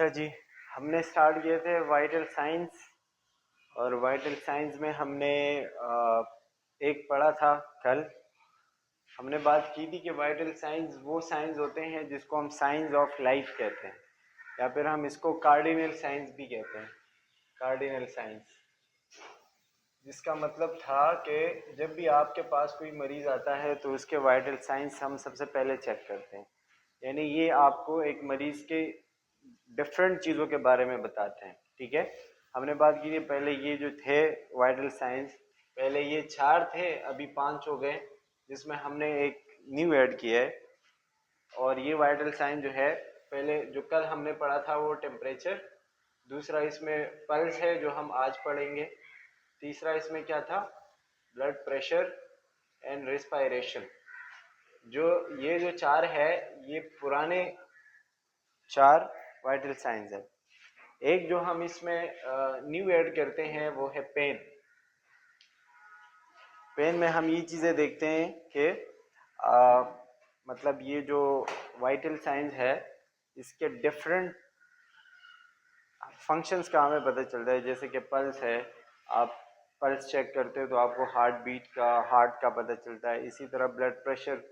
अच्छा जी, हमने स्टार्ट किए थे वाइटल साइंस। और वाइटल साइंस में हमने एक पढ़ा था कल। हमने बात की थी कि वाइटल साइंस वो साइंस होते हैं जिसको हम साइंस ऑफ लाइफ कहते हैं, या फिर हम इसको कार्डिनल साइंस भी कहते हैं। कार्डिनल साइंस जिसका मतलब था कि जब भी आपके पास कोई मरीज़ आता है तो उसके वाइटल साइंस हम सबसे पहले चेक करते हैं। यानी ये आपको एक मरीज़ के डिफरेंट चीज़ों के बारे में बताते हैं। ठीक है, हमने बात की थी पहले ये जो थे वाइटल साइंस, पहले ये 4 थे, अभी 5 हो गए, जिसमें हमने एक न्यू ऐड किया है। और ये वाइटल साइन जो है, पहले जो कल हमने पढ़ा था वो टेम्परेचर, दूसरा इसमें पल्स है जो हम आज पढ़ेंगे, तीसरा इसमें क्या था, ब्लड प्रेशर एंड रेस्पायरेशन। जो ये जो 4 है ये पुराने 4 वाइटल साइंस है। एक जो हम इसमें न्यू ऐड करते हैं वो है पेन। पेन में हम ये चीज़ें देखते हैं कि मतलब ये जो वाइटल साइंस है इसके डिफरेंट फंक्शंस का हमें पता चलता है। जैसे कि पल्स है, आप पल्स चेक करते हो तो आपको हार्ट बीट का, हार्ट का पता चलता है। इसी तरह ब्लड प्रेशर,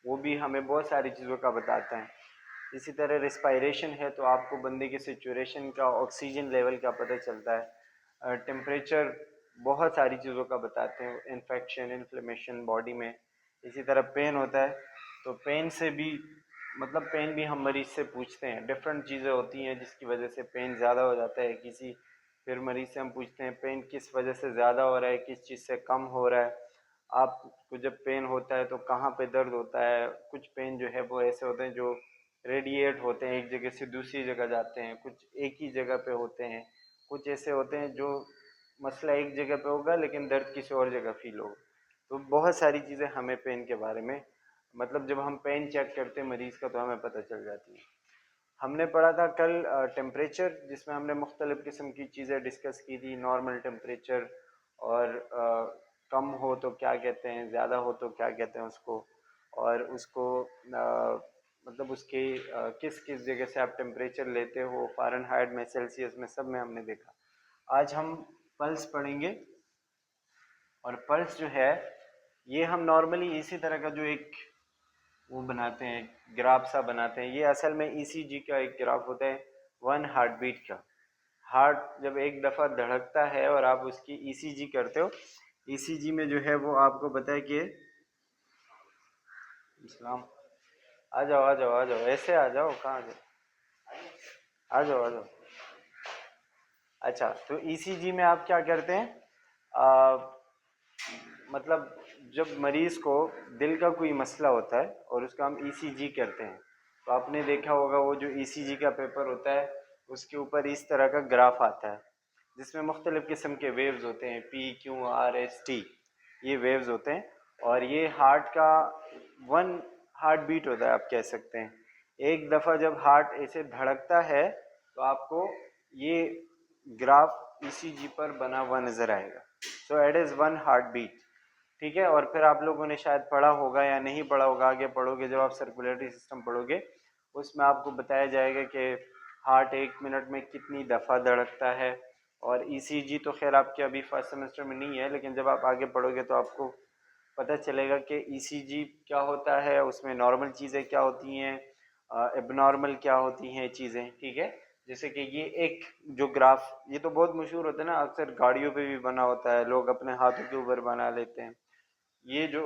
वो भी हमें बहुत सारी चीज़ों का बताता है। इसी तरह रिस्पायरेशन है तो आपको बंदे की सिचुएशन का, ऑक्सीजन लेवल का पता चलता है। टेम्परेचर बहुत सारी चीज़ों का बताते हैं, इन्फेक्शन, इन्फ्लेमेशन बॉडी में। इसी तरह पेन होता है तो पेन से भी, मतलब पेन भी हम मरीज़ से पूछते हैं। डिफरेंट चीज़ें होती हैं जिसकी वजह से पेन ज़्यादा हो जाता है किसी, फिर मरीज़ से हम पूछते हैं पेन किस वजह से ज़्यादा हो रहा है, किस चीज़ से कम हो रहा है। आपको जब पेन होता है तो कहाँ पे दर्द होता है। कुछ पेन जो है वो ऐसे होते हैं जो रेडिएट होते हैं, एक जगह से दूसरी जगह जाते हैं, कुछ एक ही जगह पे होते हैं, कुछ ऐसे होते हैं जो मसला एक जगह पे होगा लेकिन दर्द किसी और जगह फील होगा। तो बहुत सारी चीज़ें हमें पेन के बारे में, मतलब जब हम पेन चेक करते हैं मरीज़ का तो हमें पता चल जाती है। हमने पढ़ा था कल टेम्परेचर, जिसमें हमने मुख्तलिफ़ किस्म की चीज़ें डिस्कस की थी। नॉर्मल टेम्परेचर, और कम हो तो क्या कहते हैं, ज़्यादा हो तो क्या कहते हैं उसको, और उसको मतलब उसके किस किस जगह से आप टेम्परेचर लेते हो, फ़ारेनहाइट में, सेल्सियस में, सब में हमने देखा। आज हम पल्स पढ़ेंगे। और पल्स जो है ये हम नॉर्मली इसी तरह का जो एक वो बनाते हैं, ग्राफ सा बनाते हैं। ये असल में ईसीजी का एक ग्राफ होता है, 1 हार्ट बीट का। हार्ट जब एक दफ़ा धड़कता है और आप उसकी ईसीजी करते हो, ईसीजी में जो है वो आपको पता है कि, इस्लाम, आ जाओ आ जाओ आ जाओ, ऐसे आ जाओ, कहाँ जाओ, आ जाओ आ जाओ। अच्छा, तो ईसीजी में आप क्या करते हैं, मतलब जब मरीज़ को दिल का कोई मसला होता है और उसका हम ईसीजी करते हैं, तो आपने देखा होगा वो जो ईसीजी का पेपर होता है उसके ऊपर इस तरह का ग्राफ आता है जिसमें मुख्तलिफ़ किस्म के वेव्स होते हैं, P, Q, R, S, T, ये वेव्स होते हैं। और ये हार्ट का 1 हार्ट बीट होता है, आप कह सकते हैं। एक दफ़ा जब हार्ट ऐसे धड़कता है तो आपको ये ग्राफ ईसीजी पर बना हुआ नज़र आएगा। So it is 1 heart beat. ठीक है, और फिर आप लोगों ने शायद पढ़ा होगा या नहीं पढ़ा होगा, आगे पढ़ोगे जब आप सर्कुलेटरी सिस्टम पढ़ोगे उसमें आपको बताया जाएगा कि हार्ट 1 मिनट में कितनी दफ़ा धड़कता है। और ईसीजी तो खैर आपके अभी फर्स्ट सेमेस्टर में नहीं है, लेकिन जब आप आगे पढ़ोगे तो आपको पता चलेगा कि ईसीजी क्या होता है, उसमें नॉर्मल चीज़ें क्या होती हैं, एबनॉर्मल क्या होती हैं चीज़ें। ठीक है, जैसे कि ये एक जो ग्राफ, ये तो बहुत मशहूर होता है ना, अक्सर गाड़ियों पे भी बना होता है, लोग अपने हाथों के ऊपर बना लेते हैं ये जो।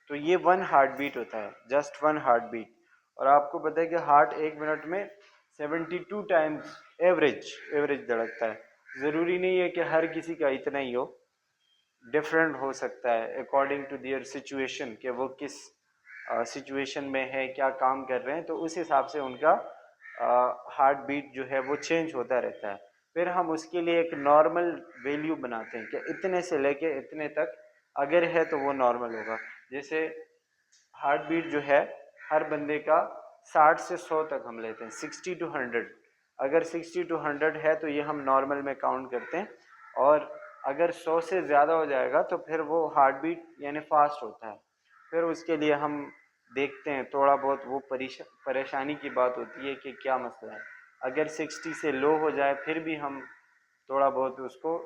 तो ये 1 हार्ट बीट होता है, जस्ट 1 हार्ट बीट। और आपको पता है कि हार्ट 1 मिनट में 72 टाइम्स एवरेज एवरेज धड़कता है। ज़रूरी नहीं है कि हर किसी का इतना ही हो, डिफरेंट हो सकता है अकॉर्डिंग टू देयर सिचुएशन, कि वो किस सिचुएशन में है, क्या काम कर रहे हैं, तो उस हिसाब से उनका हार्ट बीट जो है वो चेंज होता रहता है। फिर हम उसके लिए एक नॉर्मल वैल्यू बनाते हैं कि इतने से लेके इतने तक अगर है तो वो नॉर्मल होगा। जैसे हार्ट बीट जो है हर बंदे का 60 से 100 तक हम लेते हैं, 60 टू 100। अगर 60 टू 100 है तो ये हम नॉर्मल में काउंट करते हैं। और अगर 100 से ज़्यादा हो जाएगा तो फिर वो हार्ट बीट यानी फास्ट होता है। फिर उसके लिए हम देखते हैं, थोड़ा बहुत वो परेशानी की बात होती है कि क्या मसला है। अगर 60 से लो हो जाए फिर भी हम थोड़ा बहुत उसको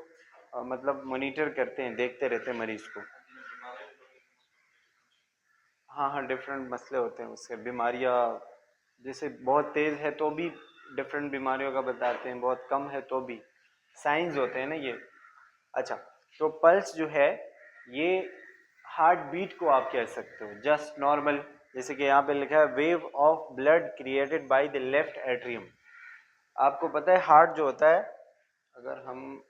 मतलब मॉनिटर करते हैं, देखते रहते हैं मरीज को। हाँ हाँ, डिफरेंट मसले होते हैं उससे, बीमारियाँ जैसे बहुत तेज़ है तो भी डिफरेंट बीमारियों का बताते हैं, बहुत कम है तो भी साइंस होते हैं ना ये। अच्छा, तो पल्स जो है ये हार्ट बीट को आप कह सकते हो, जस्ट नॉर्मल, जैसे कि यहाँ पे लिखा है wave of blood created by the left atrium. आपको पता है हार्ट जो होता है, अगर हम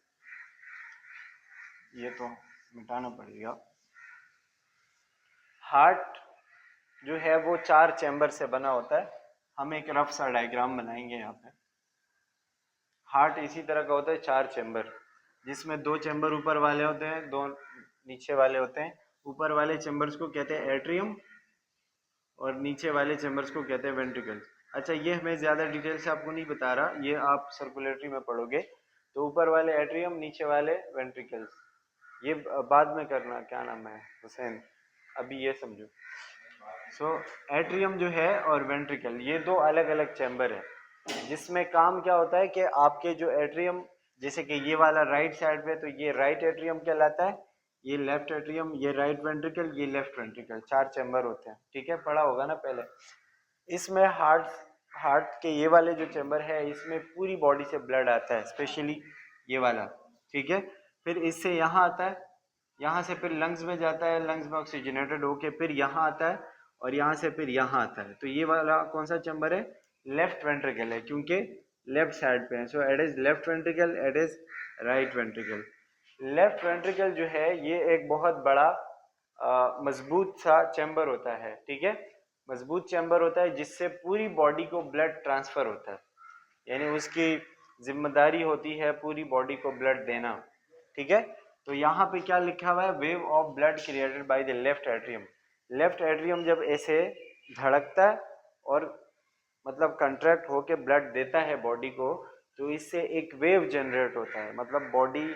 ये तो मिटाना पड़ेगा, हार्ट जो है वो 4 चैम्बर से बना होता है। हम एक रफ सा डायग्राम बनाएंगे यहाँ पे। हार्ट इसी तरह का होता है, 4 चैम्बर, जिसमें 2 चैम्बर ऊपर वाले होते हैं, 2 नीचे वाले होते हैं। ऊपर वाले चैम्बर्स को कहते हैं एट्रियम और नीचे वाले चैम्बर्स को कहते हैं वेंट्रिकल्स। अच्छा, ये मैं ज़्यादा डिटेल से आपको नहीं बता रहा, ये आप सर्कुलेटरी में पढ़ोगे। तो ऊपर वाले एट्रियम, नीचे वाले वेंट्रिकल्स, ये बाद में करना। क्या नाम है हुसैन, अभी ये समझो। सो एट्रियम जो है और वेंट्रिकल, ये 2 अलग अलग चैम्बर है, जिसमें काम क्या होता है कि आपके जो एट्रियम, जैसे कि ये वाला राइट साइड पे, तो ये राइट एट्रियम कहलाता है, ये लेफ्ट एट्रियम, ये राइट वेंट्रिकल, ये लेफ्ट वेंट्रिकल, 4 चैम्बर होते हैं। ठीक है, पढ़ा होगा ना पहले। इसमें हार्ट हार्ट के ये वाले जो चैम्बर है, इसमें पूरी बॉडी से ब्लड आता है, स्पेशली ये वाला। ठीक है, फिर इससे यहाँ आता है, यहाँ से फिर लंग्स में जाता है, लंग्स में ऑक्सीजनेटेड होके फिर यहाँ आता है, और यहाँ से फिर यहाँ आता है। तो ये वाला कौन सा चैम्बर है? लेफ्ट वेंट्रिकल है, क्योंकि लेफ्ट साइड पे है। So it is left ventricle, it is right ventricle. Left ventricle जो है ये एक बहुत बड़ा मजबूत सा चैम्बर होता है। ठीक है, मजबूत चैम्बर होता है जिससे पूरी बॉडी को ब्लड ट्रांसफर होता है, यानी उसकी जिम्मेदारी होती है पूरी बॉडी को ब्लड देना। ठीक है, तो यहाँ पे क्या लिखा हुआ है? Wave of blood created by the left atrium. Left atrium जब ऐसे धड़कता है और मतलब कंट्रैक्ट होके ब्लड देता है बॉडी को, तो इससे एक वेव जनरेट होता है, मतलब बॉडी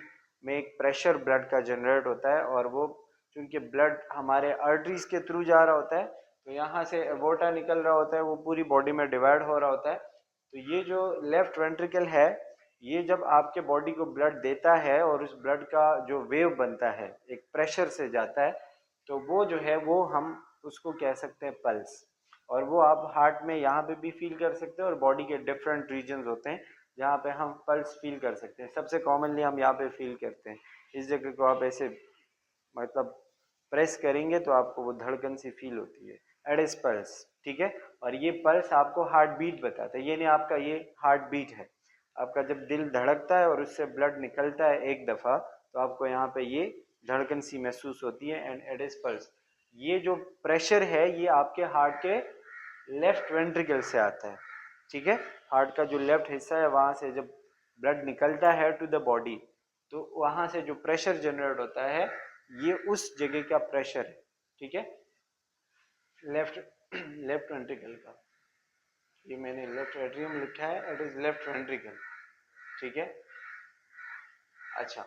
में एक प्रेशर ब्लड का जनरेट होता है, और वो चूंकि ब्लड हमारे आर्टरीज के थ्रू जा रहा होता है, तो यहाँ से एवोर्टा निकल रहा होता है, वो पूरी बॉडी में डिवाइड हो रहा होता है। तो ये जो लेफ्ट वेंट्रिकल है, ये जब आपके बॉडी को ब्लड देता है और उस ब्लड का जो वेव बनता है, एक प्रेशर से जाता है, तो वो जो है वो हम उसको कह सकते हैं पल्स। और वो आप हार्ट में यहाँ पे भी फील कर सकते हैं, और बॉडी के डिफरेंट रीजन्स होते हैं जहाँ पे हम पल्स फील कर सकते हैं। सबसे कॉमनली हम यहाँ पे फील करते हैं, इस जगह को आप ऐसे मतलब प्रेस करेंगे तो आपको वो धड़कन सी फील होती है, एट इज पल्स। ठीक है, और ये पल्स आपको हार्ट बीट बताता है, ये नहीं आपका ये हार्ट बीट है। आपका जब दिल धड़कता है और उससे ब्लड निकलता है एक दफ़ा, तो आपको यहाँ पे ये धड़कन सी महसूस होती है, एंड एट इज पल्स। ये जो प्रेशर है ये आपके हार्ट के लेफ्ट वेंट्रिकल से आता है। ठीक है, हार्ट का जो लेफ्ट हिस्सा है वहाँ से जब ब्लड निकलता है टू द बॉडी, तो वहाँ से जो प्रेशर जनरेट होता है ये उस जगह का प्रेशर है। ठीक है, लेफ्ट लेफ्ट वेंट्रिकल का, ये मैंने लेफ्ट एट्रियम लिखा है, इट इज लेफ्ट वेंट्रिकल। ठीक है, अच्छा,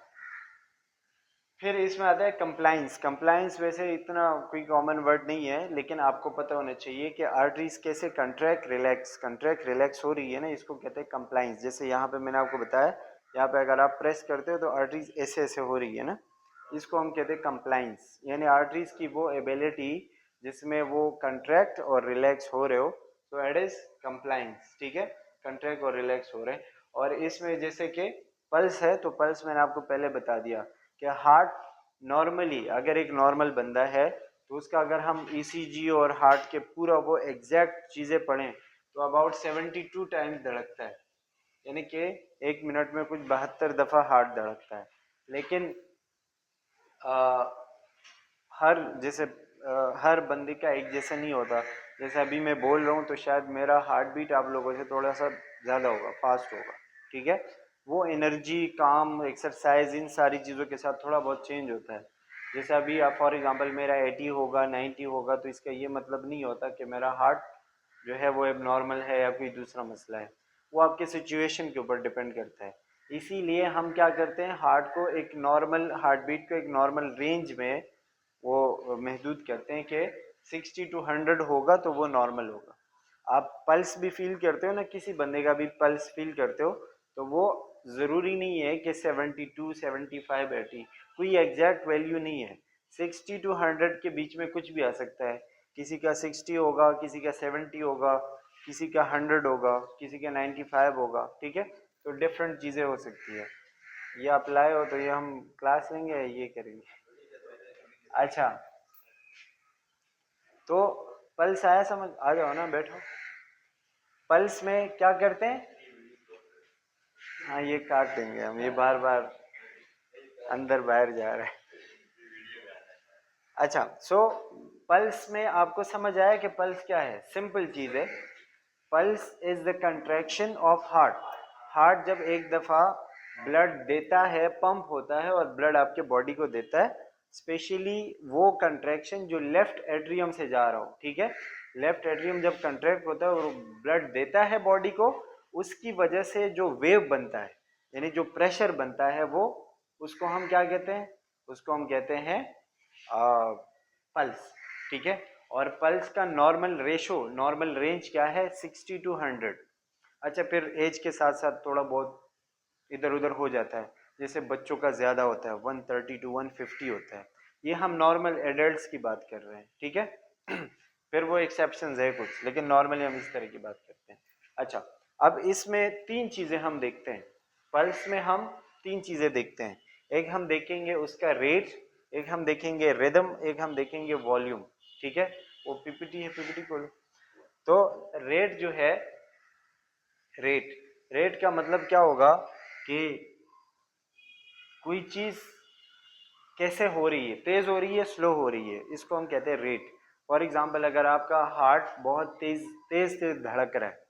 फिर इसमें आता है कंप्लाइंस। कंप्लाइंस वैसे इतना कोई कॉमन वर्ड नहीं है, लेकिन आपको पता होना चाहिए कि आर्टरीज कैसे कंट्रैक्ट रिलैक्स हो रही है ना, इसको कहते हैं कंप्लाइंस। जैसे यहाँ पे मैंने आपको बताया, यहाँ पे अगर आप प्रेस करते हो तो आर्टरीज ऐसे ऐसे हो रही है ना, इसको हम कहते हैं कंप्लाइंस, यानी आर्टरीज की वो एबिलिटी जिसमें वो कंट्रैक्ट और रिलैक्स हो रहे हो, तो इट इज कंप्लाइंस। ठीक है, कंट्रैक्ट और रिलैक्स हो रहे हैं। और इसमें जैसे कि पल्स है, तो पल्स मैंने आपको पहले बता दिया कि हार्ट नॉर्मली, अगर एक नॉर्मल बंदा है तो उसका अगर हम ईसीजी और हार्ट के पूरा वो एग्जैक्ट चीज़ें पढ़ें तो अबाउट 72 टाइम्स धड़कता है, यानी कि एक मिनट में कुछ 72 दफ़ा हार्ट धड़कता है। लेकिन हर जैसे हर बंदे का एक जैसा नहीं होता। जैसे अभी मैं बोल रहा हूँ तो शायद मेरा हार्ट बीट आप लोगों से थोड़ा सा ज़्यादा होगा, फास्ट होगा। ठीक है, वो एनर्जी, काम, एक्सरसाइज, इन सारी चीज़ों के साथ थोड़ा बहुत चेंज होता है। जैसे अभी आप फॉर एग्जांपल मेरा 80 होगा, 90 होगा, तो इसका ये मतलब नहीं होता कि मेरा हार्ट जो है वो एबनॉर्मल है या कोई दूसरा मसला है। वो आपके सिचुएशन के ऊपर डिपेंड करता है। इसीलिए हम क्या करते हैं, हार्ट को एक नॉर्मल हार्ट बीट को एक नॉर्मल रेंज में वो महदूद करते हैं कि 60 to 100 होगा तो वो नॉर्मल होगा। आप पल्स भी फील करते हो ना, किसी बंदे का भी पल्स फील करते हो, तो वो ज़रूरी नहीं है कि 72, 75, 80, कोई एग्जैक्ट वैल्यू नहीं है। 60 to 100 के बीच में कुछ भी आ सकता है। किसी का 60 होगा, किसी का 70 होगा, किसी का 100 होगा, किसी का 95 होगा, ठीक है। तो डिफरेंट चीज़ें हो सकती है। ये आप लाए हो तो ये हम क्लास लेंगे, ये करेंगे। अच्छा, तो पल्स आया समझ? आ जाओ ना, बैठो। पल्स में क्या करते हैं? हाँ, ये काट देंगे हम, ये बार बार अंदर बाहर जा रहा है। अच्छा, सो पल्स में आपको समझ आया कि पल्स क्या है? सिंपल चीज है। Pulse is the contraction of heart. Heart जब एक दफा ब्लड देता है, पंप होता है और ब्लड आपके बॉडी को देता है, स्पेशली वो कंट्रैक्शन जो लेफ्ट एट्रियम से जा रहा हो, ठीक है। लेफ्ट एट्रियम जब कंट्रैक्ट होता है और ब्लड देता है बॉडी को, उसकी वजह से जो वेव बनता है, यानी जो प्रेशर बनता है, वो उसको हम क्या कहते हैं? उसको हम कहते हैं पल्स, ठीक है। और पल्स का नॉर्मल रेशो, नॉर्मल रेंज क्या है? 60 to 100। अच्छा, फिर एज के साथ साथ थोड़ा बहुत इधर उधर हो जाता है, जैसे बच्चों का ज़्यादा होता है, 130 to 150 होता है। ये हम नॉर्मल एडल्ट्स की बात कर रहे हैं, ठीक है। फिर वो एक्सेप्शंस है कुछ, लेकिन नॉर्मली हम इस तरह की बात करते हैं। अच्छा, अब इसमें तीन चीज़ें हम देखते हैं। पल्स में हम तीन चीज़ें देखते हैं। एक हम देखेंगे उसका रेट, एक हम देखेंगे रिदम, एक हम देखेंगे वॉल्यूम, ठीक है। वो पीपीटी है, पीपीटी खोलो। तो रेट जो है, रेट रेट का मतलब क्या होगा कि कोई चीज कैसे हो रही है, तेज हो रही है, स्लो हो रही है, इसको हम कहते हैं रेट। फॉर एग्जांपल, अगर आपका हार्ट बहुत तेज तेज तेज धड़क रहा है,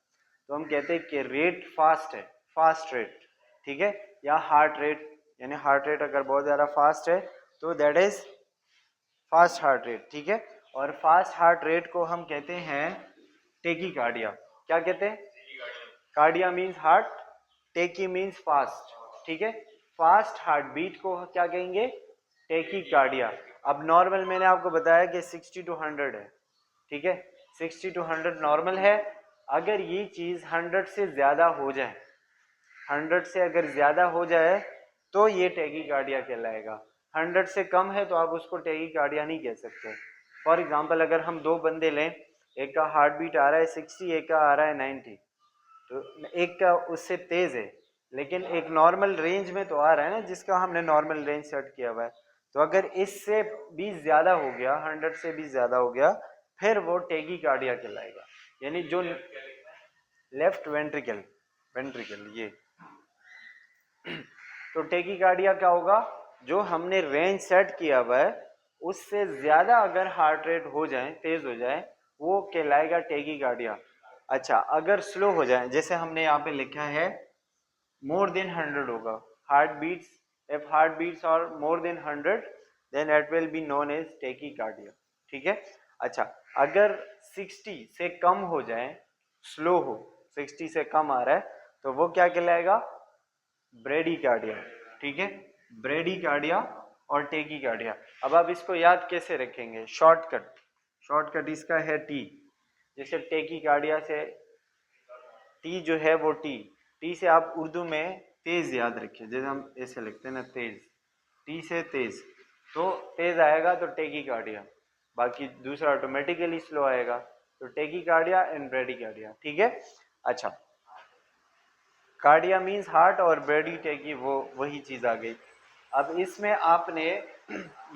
तो हम कहते हैं कि रेट फास्ट है, फास्ट रेट, ठीक है। या हार्ट रेट, यानी हार्ट रेट अगर बहुत ज़्यादा फास्ट है तो that is fast heart rate, ठीक है। और फास्ट हार्ट रेट को हम कहते हैं टेकीकार्डिया। क्या कहते हैं? कार्डिया मीन्स हार्ट, टेकी मीन्स फास्ट, ठीक है। फास्ट हार्ट बीट को क्या कहेंगे? टेकीकार्डिया। अब नॉर्मल मैंने आपको बताया कि 60 to 100 है, ठीक है। 60 to 100 नॉर्मल है। अगर ये चीज 100 से ज्यादा हो जाए, 100 से अगर ज्यादा हो जाए तो ये टेकीकार्डिया कहलाएगा। 100 से कम है तो आप उसको टेकीकार्डिया नहीं कह सकते। फॉर एग्जाम्पल, अगर हम दो बंदे लें, एक का हार्ट बीट आ रहा है 60, एक का आ रहा है 90, तो एक का उससे तेज है, लेकिन एक नॉर्मल रेंज में तो आ रहा है ना, जिसका हमने नॉर्मल रेंज सेट किया हुआ है। तो अगर इससे भी ज्यादा हो गया, 100 से भी ज्यादा हो गया, फिर वो टेकीकार्डिया कहलाएगा। यानी जो लेफ्ट वेंट्रिकल, वेंट्रिकल ये। तो टेकीकार्डिया क्या होगा? जो हमने रेंज सेट किया हुआ है उससे ज्यादा अगर हार्ट रेट हो जाए, तेज हो जाए, वो कहलाएगा टेकीकार्डिया। अच्छा, अगर स्लो हो जाए, जैसे हमने यहाँ पे लिखा है मोर देन 100 होगा, heart beats, if heart beats are more than 100 then it will be known as tachycardia, ठीक है। अच्छा, अगर 60 से कम हो जाए, स्लो हो, 60 से कम आ रहा है, तो वो क्या कहलाएगा? ब्रेडीकार्डिया, ठीक है। ब्रेडीकार्डिया और टेकीकार्डिया। अब आप इसको याद कैसे रखेंगे? शॉर्टकट, शॉर्टकट इसका है टी। जैसे टेकीकार्डिया से टी जो है वो टी, टी से आप उर्दू में तेज याद रखिए, जैसे हम ऐसे लिखते हैं ना, तेज, टी से तेज, तो तेज आएगा तो टेकीकार्डिया, बाकी दूसरा ऑटोमेटिकली स्लो आएगा। तो टेकीकार्डिया एंड ब्रेडीकार्डिया, ठीक है। अच्छा, कार्डिया मीन्स हार्ट और ब्रेडी टेकी, वो वही चीज आ गई। अब इसमें आपने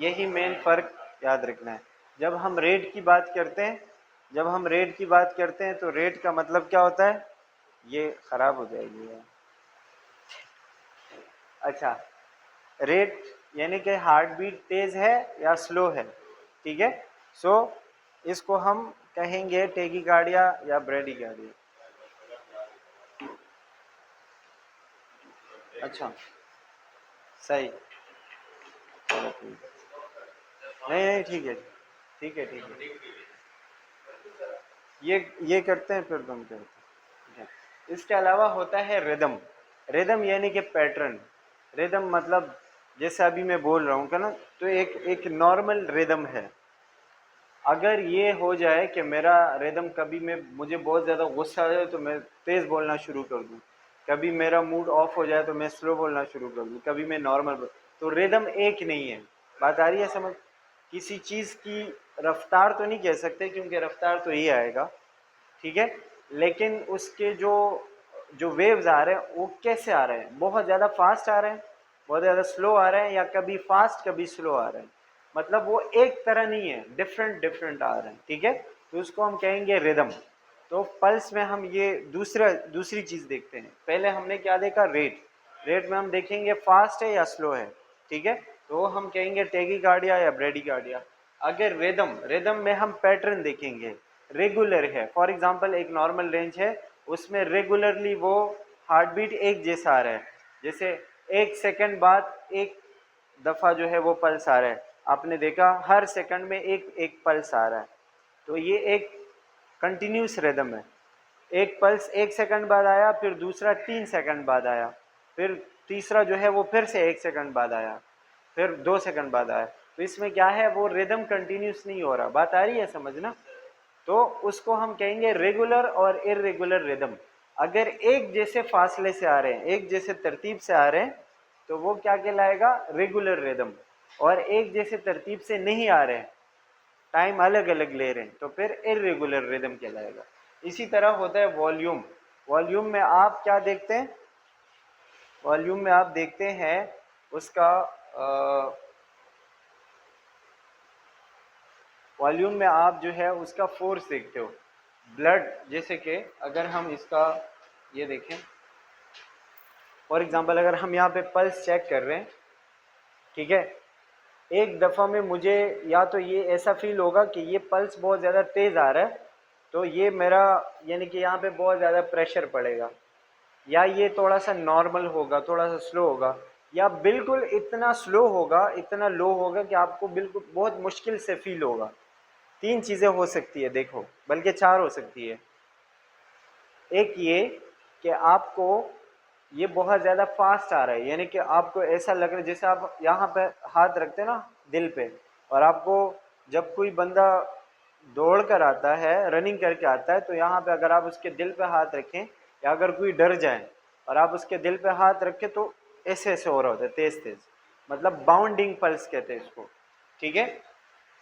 यही मेन फर्क याद रखना है। जब हम रेट की बात करते हैं, जब हम रेट की बात करते हैं तो रेट का मतलब क्या होता है? ये खराब हो जाएगी यार। अच्छा, रेट यानी कि हार्ट बीट तेज है या स्लो है, ठीक है। सो इसको हम कहेंगे टेकीकार्डिया या ब्रेडीकार्डिया। अच्छा, सही, चलो ठीक है। नहीं नहीं, ठीक है, ठीक है, ठीक है। ये करते हैं, फिर तुम करते हैं, ठीक है। इसके अलावा होता है रिदम। रिदम यानी कि पैटर्न। रिदम मतलब जैसे अभी मैं बोल रहा हूँ क्या ना, तो एक एक नॉर्मल रिदम है। अगर ये हो जाए कि मेरा रिदम कभी में मुझे बहुत ज़्यादा गुस्सा आ जाए तो मैं तेज़ बोलना शुरू कर दूँ, कभी मेरा मूड ऑफ हो जाए तो मैं स्लो बोलना शुरू कर दूँ, कभी मैं नॉर्मल तो रिदम एक नहीं है। बात आ रही है समझ? किसी चीज़ की रफ्तार तो नहीं कह सकते क्योंकि रफ्तार तो ही आएगा, ठीक है, लेकिन उसके जो जो वेव्स आ रहे हैं वो कैसे आ रहे हैं, बहुत ज़्यादा फास्ट आ रहे हैं, बहुत ज़्यादा स्लो आ रहे हैं, या कभी फास्ट कभी स्लो आ रहे हैं, मतलब वो एक तरह नहीं है, डिफरेंट डिफरेंट आ रहे हैं, ठीक है, तो उसको हम कहेंगे रिदम। तो पल्स में हम ये दूसरी चीज़ देखते हैं। पहले हमने क्या देखा, रेट। रेट में हम देखेंगे फास्ट है या स्लो है, ठीक है, तो हम कहेंगे टेकीकार्डिया या ब्रेडिकार्डिया। अगर रिदम, रिदम में हम पैटर्न देखेंगे, रेगुलर है, फॉर एग्जांपल एक नॉर्मल रेंज है उसमें रेगुलरली वो हार्ट बीट एक जैसा आ रहा है, जैसे 1 सेकंड बाद एक दफ़ा जो है वो पल्स आ रहा है, आपने देखा हर सेकंड में एक एक पल्स आ रहा है, तो ये एक कंटिन्यूस रिदम है। एक पल्स 1 सेकंड बाद आया, फिर दूसरा 3 सेकंड बाद आया, फिर तीसरा जो है वो फिर से 1 सेकंड बाद आया, फिर 2 सेकंड बाद आया, तो इसमें क्या है, वो रिदम कंटिन्यूस नहीं हो रहा। बात आ रही है समझना? तो उसको हम कहेंगे रेगुलर और इरेगुलर रिदम। अगर एक जैसे फासले से आ रहे हैं, एक जैसे तरतीब से आ रहे हैं, तो वो क्या कहलाएगा, रेगुलर रिदम। और एक जैसे तरतीब से नहीं आ रहे हैं, टाइम अलग अलग ले रहे हैं, तो फिर इरेगुलर रिदम कहलाएगा। इसी तरह होता है वॉल्यूम। वॉल्यूम में आप क्या देखते हैं, वॉल्यूम में आप देखते हैं उसका वॉल्यूम में आप जो है उसका फोर्स देखते हो। ब्लड, जैसे कि अगर हम इसका ये देखें, फॉर एग्जांपल अगर हम यहाँ पे पल्स चेक कर रहे हैं, ठीक है, एक दफ़ा में मुझे या तो ये ऐसा फील होगा कि ये पल्स बहुत ज़्यादा तेज़ आ रहा है, तो ये मेरा यानी कि यहाँ पे बहुत ज़्यादा प्रेशर पड़ेगा, या ये थोड़ा सा नॉर्मल होगा, थोड़ा सा स्लो होगा, या बिल्कुल इतना स्लो होगा, इतना लो होगा कि आपको बिल्कुल बहुत मुश्किल से फील होगा। 3 चीज़ें हो सकती है, देखो, बल्कि 4 हो सकती है। एक ये कि आपको ये बहुत ज़्यादा फास्ट आ रहा है, यानी कि आपको ऐसा लग रहा है जैसे आप यहाँ पे हाथ रखते हैं ना दिल पे, और आपको जब कोई बंदा दौड़ कर आता है, रनिंग करके आता है, तो यहाँ पे अगर आप उसके दिल पे हाथ रखें, या अगर कोई डर जाए और आप उसके दिल पे हाथ रखें, तो ऐसे ऐसे हो रहा होता है, तेज़ तेज़, मतलब बाउंडिंग पल्स कहते हैं इसको, ठीक है।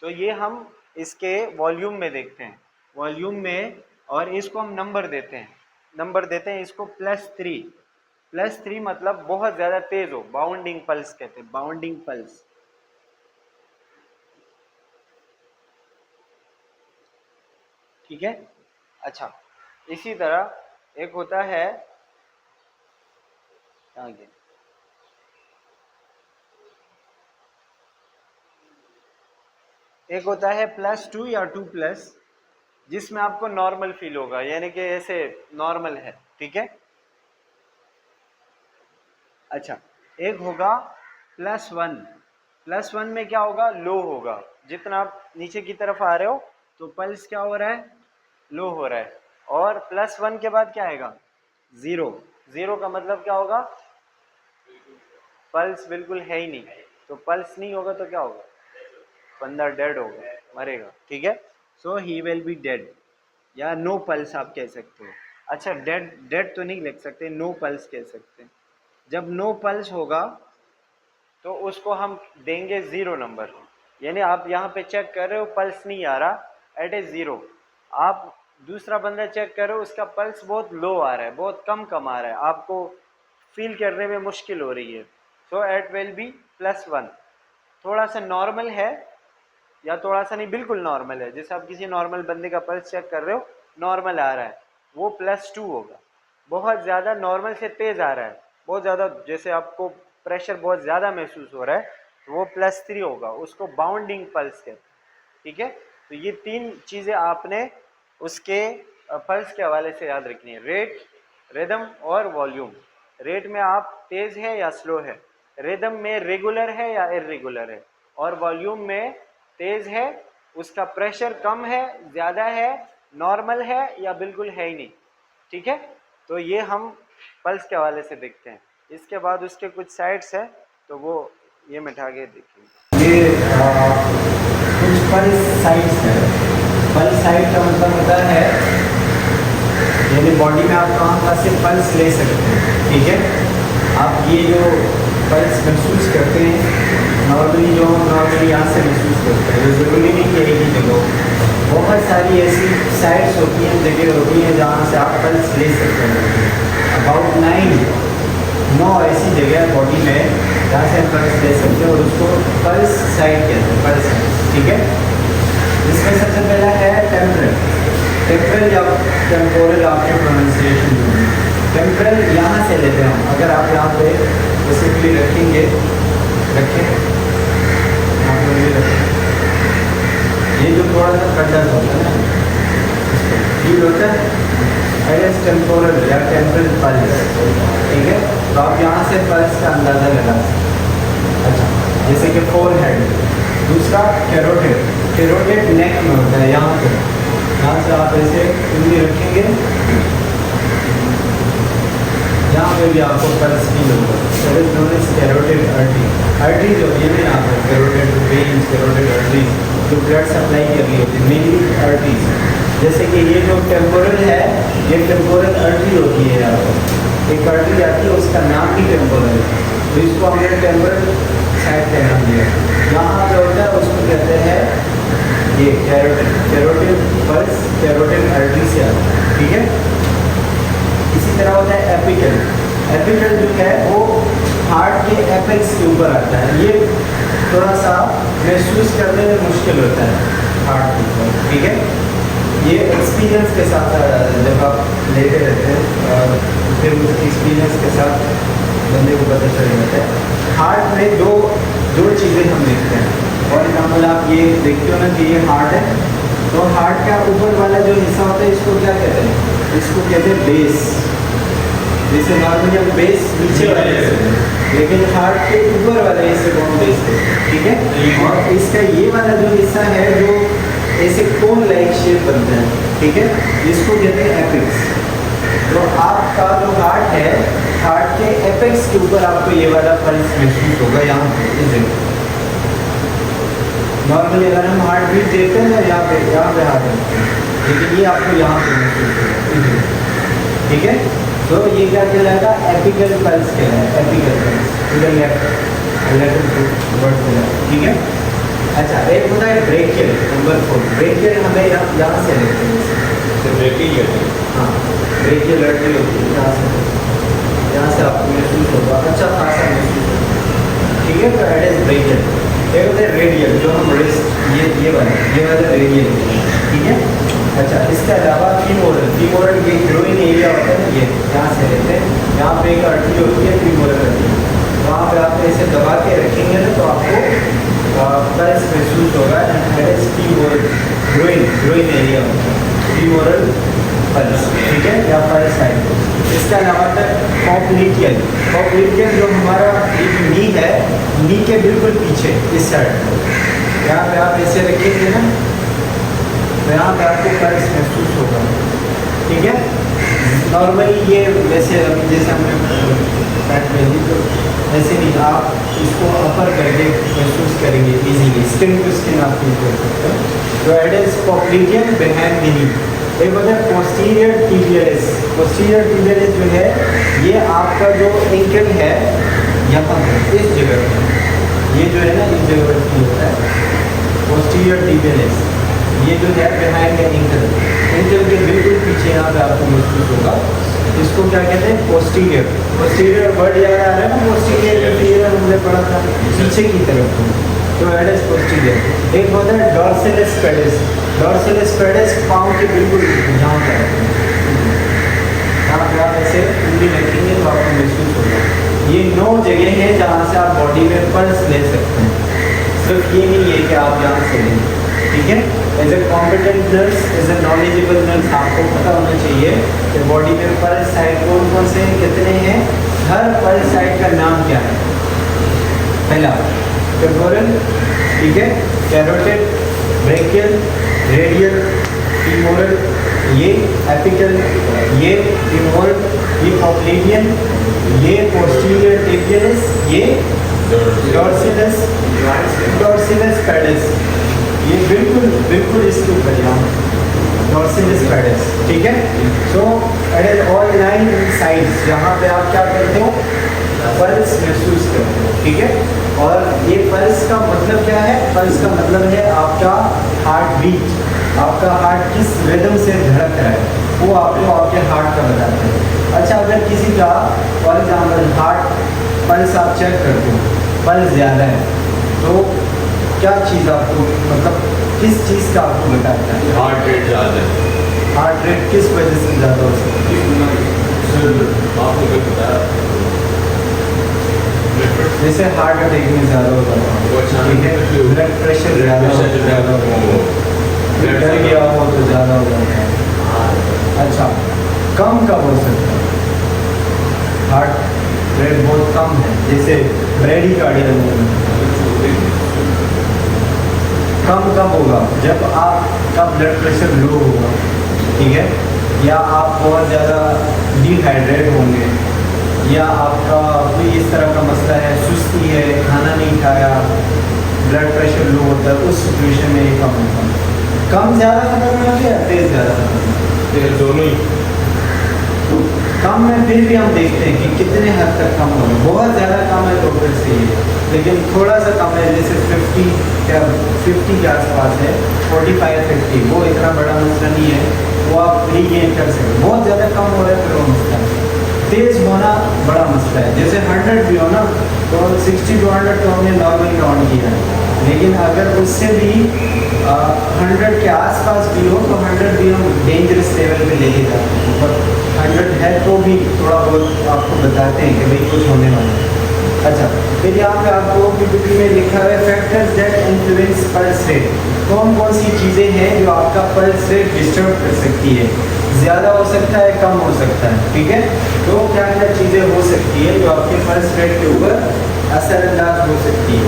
तो ये हम इसके वॉल्यूम में देखते हैं, वॉल्यूम में, और इसको हम नंबर देते हैं, इसको +3। +3 मतलब बहुत ज़्यादा तेज़ हो, बाउंडिंग पल्स कहते हैं, बाउंडिंग पल्स, ठीक है। अच्छा, इसी तरह एक होता है, आगे एक होता है +2 या 2+, जिसमें आपको नॉर्मल फील होगा, यानी कि ऐसे नॉर्मल है, ठीक है। अच्छा, एक होगा +1। +1 में क्या होगा, लो होगा, जितना आप नीचे की तरफ आ रहे हो तो पल्स क्या हो रहा है, लो हो रहा है। और +1 के बाद क्या आएगा, 0। 0 का मतलब क्या होगा, पल्स बिल्कुल है ही नहीं, तो पल्स नहीं होगा तो क्या होगा, बंदा डेड होगा, मरेगा, ठीक है। सो ही विल बी डेड, या नो पल्स आप कह सकते हो। अच्छा, डेड डेड तो नहीं लिख सकते, नो पल्स कह सकते हैं। जब नो पल्स होगा तो उसको हम देंगे 0 नंबर, यानी आप यहाँ पे चेक कर रहे हो पल्स नहीं आ रहा, एट ए 0। आप दूसरा बंदा चेक कर रहे हो, उसका पल्स बहुत लो आ रहा है, बहुत कम कम आ रहा है, आपको फील करने में मुश्किल हो रही है, सो एट विल बी +1। थोड़ा सा नॉर्मल है, या थोड़ा सा नहीं, बिल्कुल नॉर्मल है, जैसे आप किसी नॉर्मल बंदे का पल्स चेक कर रहे हो, नॉर्मल आ रहा है, वो +2 होगा। बहुत ज़्यादा नॉर्मल से तेज़ आ रहा है, बहुत ज़्यादा, जैसे आपको प्रेशर बहुत ज़्यादा महसूस हो रहा है, तो वो +3 होगा, उसको बाउंडिंग पल्स कहते हैं, ठीक है। तो ये 3 चीज़ें आपने उसके पल्स के हवाले से याद रखनी है, रेट, रिदम और वॉल्यूम। रेट में आप तेज़ है या स्लो है, रिदम में रेगुलर है या इरेगुलर है, और वॉल्यूम में तेज़ है, उसका प्रेशर कम है, ज़्यादा है, नॉर्मल है, या बिल्कुल है ही नहीं, ठीक है। तो ये हम पल्स के हवाले से देखते हैं। इसके बाद उसके कुछ साइड्स हैं, तो वो ये मिटा के देखेंगे। ये कुछ पल्स साइड्स है। पल्स साइड का मतलब होता है यानी बॉडी में आप कहाँ से पल्स ले सकते हैं, ठीक है। आप ये जो पल्स महसूस करते हैं नॉर्मली, जो हम नॉर्मली यहाँ से महसूस करते हैं, ज़रूरी नहीं कि एक ही जगह, बहुत सारी ऐसी साइड्स होती हैं, जगह होती हैं जहाँ से आप पल्स ले सकते हैं। अबाउट 9 ऐसी जगह है बॉडी में जहाँ से हम पल्स ले सकते हैं और उसको पल्स साइड कहते हैं, पल्स साइड, ठीक है। इसमें सबसे पहला है टेम्परल। टेम्परल या टेम्पोरल आपके प्रोनाउंसिएशन होगी। टेम्परल यहाँ से लेते हैं हम, अगर आप यहाँ पे बेसिकली रखेंगे, रखें यहाँ पर भी रखें, ये जो थोड़ा सा खड्डा होता है ना, फील होता है एज टेम्पोरल या टेम्परल पल्स, ठीक है। तो आप यहाँ से पल्स का अंदाज़ा लगा सकते हैं। अच्छा, जैसे कि फोरहेड। दूसरा कैरोटिड। कैरोटिड नेक में होता है, यहाँ पे, यहाँ से आप ऐसे उंगली रखेंगे, यहाँ पे भी आपको पल्स फील होगा। Carotid artery. आर्टरी जो ये भी यहाँ पर कैरोटिड वेन्स, कैरोटिड आर्टरीज जो ब्लड सप्लाई कर रही होती है, मेनली आर्टरीज। जैसे कि ये जो टेम्पोरल है, ये टेम्पोरल आर्टरी होती है। यहाँ पर एक आर्टरी आती है, उसका नाम भी टेम्पोरल है, तो इसको हमने टेम्पोरल साइड का नाम दिया। यहाँ जो होता है उसको कहते हैं ये carotid. Carotid pulse carotid artery से आता है, ठीक है। इसी तरह होता है एपिकल। एपिकल जो है वो हार्ट के एपेक्स के ऊपर आता है। ये थोड़ा सा महसूस करने में मुश्किल होता है हार्ट के ऊपर, ठीक है। ये एक्सपीरियंस के साथ जब आप लेते रहते हैं फिर उस एक्सपीरियंस के साथ बंदे को पता चल जाता है। हार्ट में दो चीज़ें हम देखते हैं। फॉर एग्जाम्पल आप ये देखते हो ना कि ये हार्ट है, तो हार्ट का ऊपर वाला जो हिस्सा होता है इसको क्या कहते हैं? इसको कहते हैं बेस। जैसे नॉर्मली हम बेस नीचे वाले हिस्से, लेकिन हार्ट के ऊपर वाले हिस्से को हम बेस कहते हैं, ठीक है। और इसका ये वाला जो हिस्सा है जो ऐसे कोन लाइक शेप बनता है, ठीक है, इसको कहते हैं एपेक्स। तो आपका जो हार्ट है, हार्ट के एपेक्स के ऊपर आपको ये वाला पल्स महसूस होगा, यहाँ पे। नॉर्मली अगर हम हार्ट बीट देखते हैं ना यहाँ पे हार्ट है, लेकिन ये आपको यहाँ पे महसूस होगा, ठीक है। तो ये क्या कहलाएगा? एपिकल पल्स कहलाएगा, एपिकल पल्स, इधर लेफ्ट वर्ड कहलाएगा, ठीक है। अच्छा, एक होता है ब्रेकियल, नंबर 4। ब्रेकियल हमें यहाँ से लेते हैं, ब्रेकियल, हाँ, ब्रेकियल आर्टरी होती है, यहाँ से आपको महसूस होगा, अच्छा खासा महसूस होगा, ठीक है। तो एट इज ब्रेकियल। एक होता है रेडियल, जो हम रिस्ट ये वाला रेडियल, ठीक है। अच्छा, इसके अलावा फीमोरल। फीमोरल ये ग्रोइन एरिया होता है, ये यहाँ से लेते हैं, यहाँ पे एक आर्टरी होती है फीमोरल आर्टरी, वहाँ पे आप ऐसे दबा के रखेंगे ना तो आपको पल्स महसूस होगा। फीमोरल ग्रोइन एरिया होता है फीमोरल पल्स, ठीक है, या पल्स साइड। इसके अलावा तक पॉप्लिटियल। पॉप्लिटियल जो हमारा नी है, नी के बिल्कुल पीछे इस साइड, यहाँ पे आप ऐसे रखेंगे ना तो यहाँ पे आपको पल्स महसूस होगा, ठीक है। नॉर्मली ये वैसे अभी जैसे हमने बैठ पहनी तो ऐसे नहीं, आप इसको अपर करके महसूस करेंगे इजीली, स्किन टू स्किन आप फील कर सकते हैं। तो it is popliteal behind the knee. एक होता है पोस्टीरियर टिबियलिस। पोस्टीरियर टिबियलिस जो है ये आपका जो एंकल है यहाँ पर इस जगह पर, ये जो है ना इस जगह पर फील होता है पोस्टीरियर टिबियलिस। ये जो है बिहाइंड द एंकल, एंकल के बिल्कुल पीछे यहाँ पे आपको महसूस होगा। इसको क्या कहते हैं? पोस्टीरियर। पोस्टीरियर वर्ड याद आ रहा है ना, पोस्टीरियर इंटीरियर हमने पढ़ा था, पीछे की तरफ, तो एट इज पोस्टीरियर। एक होता है डॉर्सिलस पेडिस। डॉर्सिलस पेडिस पाँव के बिल्कुल यहाँ पर, यहाँ पे आप ऐसे उंगली रखेंगे तो आपको महसूस होगा। ये 9 जगह हैं जहाँ से आप बॉडी में पल्स ले सकते हैं, सिर्फ ये नहीं है कि आप यहाँ से लें, ठीक है। As a competent nurse, as a knowledgeable nurse आपको पता होना चाहिए कि बॉडी में पल्स साइड कौन कौन से कितने हैं, हर पल्स साइड का नाम क्या है। पहला टेम्पोरल, ठीक है, कैरोटिड, ब्रेकियल, रेडियल, फीमोरल, ये एपिकल, ये फीमोरल, ये पॉप्लिटियन, ये पोस्टीरियर टिबियलिस, ये डॉर्सिलस पेडिस, ये बिल्कुल इसके ऊपर यहाँ डॉर्सिलिस पेडस, ठीक है। So it is all line in sides, जहाँ पे आप क्या करते हो, पल्स महसूस करते हो, ठीक है। और ये पल्स का मतलब क्या है? पल्स का मतलब है आपका हार्ट बीट, आपका हार्ट किस रिदम से धड़क रहा है, वो आपको आपके हार्ट का बताता है। अच्छा, अगर किसी का फॉर एग्जाम्पल हार्ट पल्स आप चेक करते हो, पल्स ज़्यादा है, तो क्या चीज़ आपको मतलब किस चीज़ का आपको बताता है? हार्ट रेट ज़्यादा है। हार्ट रेट किस वजह से ज़्यादा हो सकती है? आपको क्या पता है? जैसे हार्ट अटैक में ज़्यादा हो जाता है, ठीक है, ब्लड प्रेशर ज़्यादा हो, डर गया हो तो ज़्यादा हो जाता है। अच्छा, कम कब हो सकता है? हार्ट रेट बहुत कम है, जैसे ब्रेडिकार्डिया कम कब होगा? जब आपका ब्लड प्रेशर लो होगा, ठीक है, या आप बहुत ज़्यादा डिहाइड्रेट होंगे, या आपका कोई इस तरह का मसला है, सुस्ती है, खाना नहीं खाया, ब्लड प्रेशर लो होता है, उस सिचुएशन में ये कम होता है। कम ज़्यादा खतरनाक है या तेज़ ज़्यादा? दोनों ही। कम में फिर भी हम देखते हैं कि कितने हद तक कम होगा। बहुत ज़्यादा कम है तो फिर सही है, लेकिन थोड़ा सा कम है, जैसे 50 के आसपास है, 45-50, वो इतना बड़ा मसला नहीं है, वो आप रीगेन कर सकते। बहुत ज़्यादा कम हो रहा है फिर वो मसला है। तेज़ होना बड़ा मसला है, जैसे 100 भी हो ना, तो 60 to 100 तो हमने नॉर्मल काउंट किया है, लेकिन अगर उससे भी 100 के आसपास भी हो तो 100 भी हम डेंजरस लेवल पे लेके जाते हैं। मतलब 100 है तो भी थोड़ा बहुत आपको बताते हैं कि भाई कुछ होने वाला है। अच्छा, फिर यहाँ पे आपको पीपीटी में लिखा है factors that influence pulse rate. कौन कौन सी चीज़ें हैं जो आपका पल्स रेट डिस्टर्ब कर सकती है? ज़्यादा हो सकता है, कम हो सकता है, ठीक है। तो क्या क्या चीज़ें हो सकती है जो आपके पल्स रेट के ऊपर असरअंदाज हो सकती है?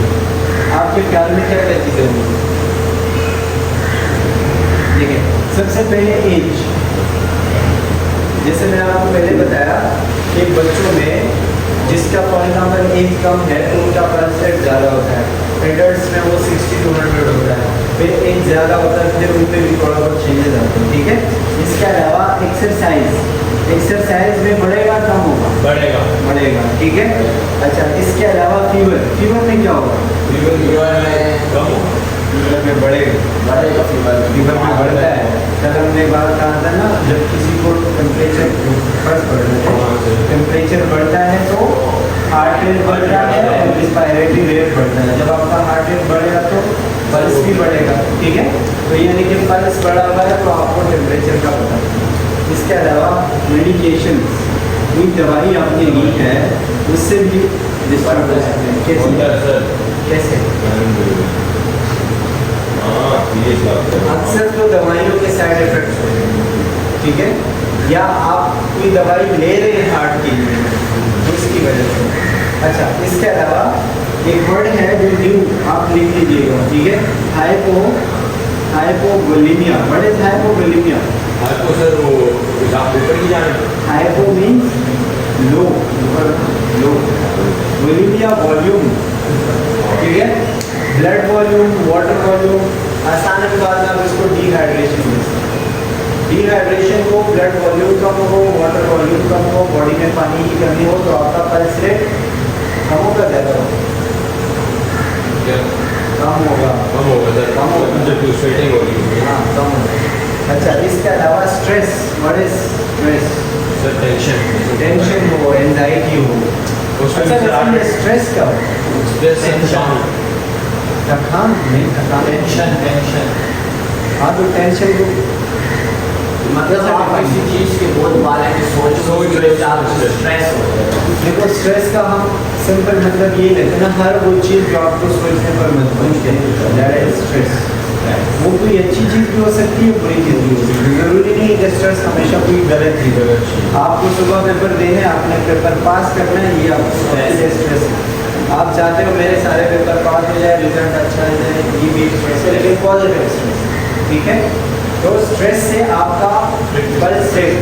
आपके ख्याल में क्या क्या चीज़ें होंगी? देखिए, सबसे पहले एज, जैसे मैंने आपको पहले बताया कि बच्चों में जिसका फॉर एग्जाम्पल एज कम है तो उनका पल्स रेट ज़्यादा होता है। एडल्ट्स में वो 60 to 100 होता है, फिर एज ज़्यादा होता है, फिर उनमें भी थोड़ा बहुत चेंजेस आते हैं, ठीक है। इसके अलावा एक्सरसाइज में बढ़ेगा कम होगा? बढ़ेगा, ठीक है। अच्छा, इसके अलावा फीवर में क्या होगा? फीवर में कम होगा, फीवर में बढ़ेगा, फीवर में बढ़ता है। कल हमने बात कहा था ना, जब किसी को टेम्परेचर टेम्परेचर बढ़ता है तो हार्ट रेट बढ़ रहा है और रिस्पायरेटरी रेट बढ़ता है। जब आपका हार्ट रेट बढ़ेगा तो पल्स भी बढ़ेगा, ठीक है। तो यानी कि पल्स बढ़ा हुआ है तो आपको टेम्परेचर का पता है। इसके अलावा मेडिकेशन, कोई दवाई आपने ली है उससे भी डिस्टर्ब हो सकते हैं। कैसे? अक्सर तो दवाइयों के साइड इफेक्ट्स होते हैं, ठीक है, या आप कोई दवाई ले रहे हैं हार्ट के लिए उसकी वजह से। अच्छा, इसके अलावा एक वर्ड है जो न्यू आप लिख लीजिएगा, ठीक है, हाइपोवोलेमिया। What is hypovolemia? आपको सर वो ऊपर की जाने, hypo means low, volemia volume, ठीक है, ब्लड वॉल्यूम, वाटर वॉल्यूम। आसान अंदाज में आप इसको डिहाइड्रेशन बोलते हैं। डिहाइड्रेशन हो, ब्लड वॉल्यूम कम हो, वाटर वॉल्यूम कम हो, बॉडी में पानी की कमी हो तो आपका पल्स रेट कम होगा, ज़्यादा होगा? कम होगा सर, कम होगा जब स्वेटिंग होगी। हाँ, कम होगा। अच्छा, इसके अलावा stress, what is stress? Sir tension हो, एंजाइटी हो। अच्छा, स्ट्रेस का थकान नहीं, टेंशन। हाँ, तो टेंशन को मतलब आप किसी चीज़ के बहुत बारे में सोच रहे हैं, आप स्ट्रेस हो रहे हैं। देखो, स्ट्रेस का हम सिंपल मतलब ये लेते हैं ना, हर वो चीज़ जो आपको सोचने पर मजबूर है, दैट इज स्ट्रेस। वो कोई अच्छी चीज़ भी हो सकती है, बुरी चीज़ भी हो सकती है। ज़रूरी नहीं है कि स्ट्रेस हमेशा कोई गलत चीज़ हो। आपको सुबह पेपर देने, आपने पेपर पास करना है, ये आपको स्ट्रेस है। आप चाहते हो मेरे सारे पेपर पास हो जाए, रिजल्ट अच्छा आ जाए, ये भी स्ट्रेस है, लेकिन पॉजिटिव स्ट्रेस, ठीक है। तो स्ट्रेस से आपका पल्स रेट